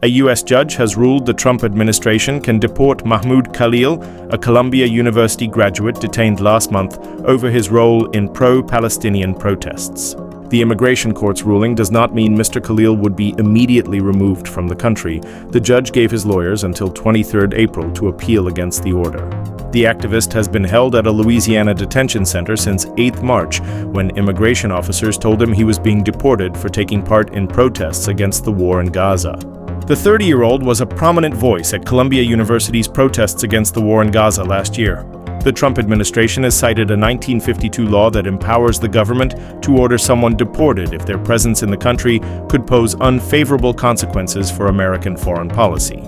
A U.S. judge has ruled the Trump administration can deport Mahmoud Khalil, a Columbia University graduate detained last month over his role in pro-Palestinian protests. The immigration court's ruling does not mean Mr. Khalil would be immediately removed from the country. The judge gave his lawyers until 23 April to appeal against the order. The activist has been held at a Louisiana detention center since 8 March, when immigration officers told him he was being deported for taking part in protests against the war in Gaza. The 30-year-old was a prominent voice at Columbia University's protests against the war in Gaza last year. The Trump administration has cited a 1952 law that empowers the government to order someone deported if their presence in the country could pose unfavorable consequences for American foreign policy.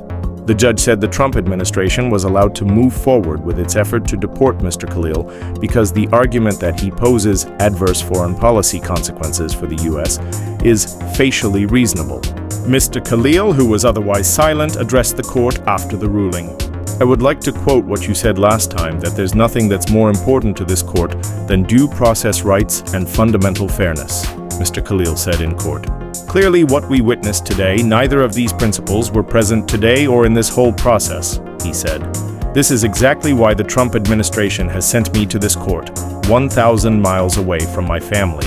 The judge said the Trump administration was allowed to move forward with its effort to deport Mr. Khalil because the argument that he poses adverse foreign policy consequences for the U.S. is facially reasonable. Mr. Khalil, who was otherwise silent, addressed the court after the ruling. "I would like to quote what you said last time, that there's nothing that's more important to this court than due process rights and fundamental fairness," Mr. Khalil said in court. "Clearly, what we witnessed today, neither of these principles were present today or in this whole process," he said. "This is exactly why the Trump administration has sent me to this court, 1,000 miles away from my family."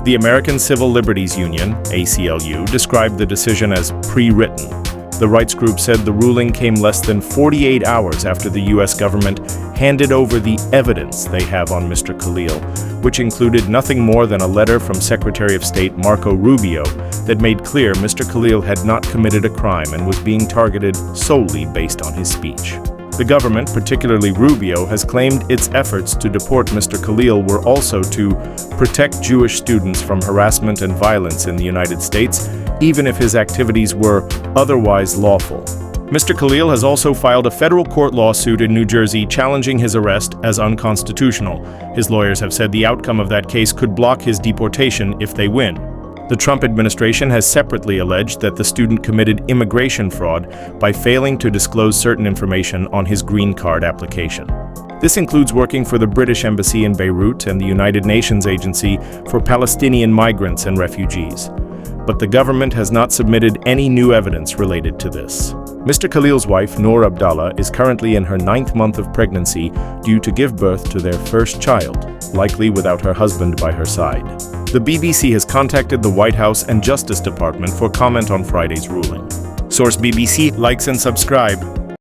The American Civil Liberties Union, ACLU, described the decision as pre-written. The rights group said the ruling came less than 48 hours after the U.S. government handed over the evidence they have on Mr. Khalil, which included nothing more than a letter from Secretary of State Marco Rubio that made clear Mr. Khalil had not committed a crime and was being targeted solely based on his speech. The government, particularly Rubio, has claimed its efforts to deport Mr. Khalil were also to protect Jewish students from harassment and violence in the United States, even if his activities were otherwise lawful. Mr. Khalil has also filed a federal court lawsuit in New Jersey challenging his arrest as unconstitutional. His lawyers have said the outcome of that case could block his deportation if they win. The Trump administration has separately alleged that the student committed immigration fraud by failing to disclose certain information on his green card application. This includes working for the British Embassy in Beirut and the United Nations Agency for Palestinian Migrants and Refugees. But the government has not submitted any new evidence related to this. Mr. Khalil's wife, Noor Abdallah, is currently in her 9th month of pregnancy due to give birth to their first child, likely without her husband by her side. The BBC has contacted the White House and Justice Department for comment on Friday's ruling. Source BBC, likes and subscribe.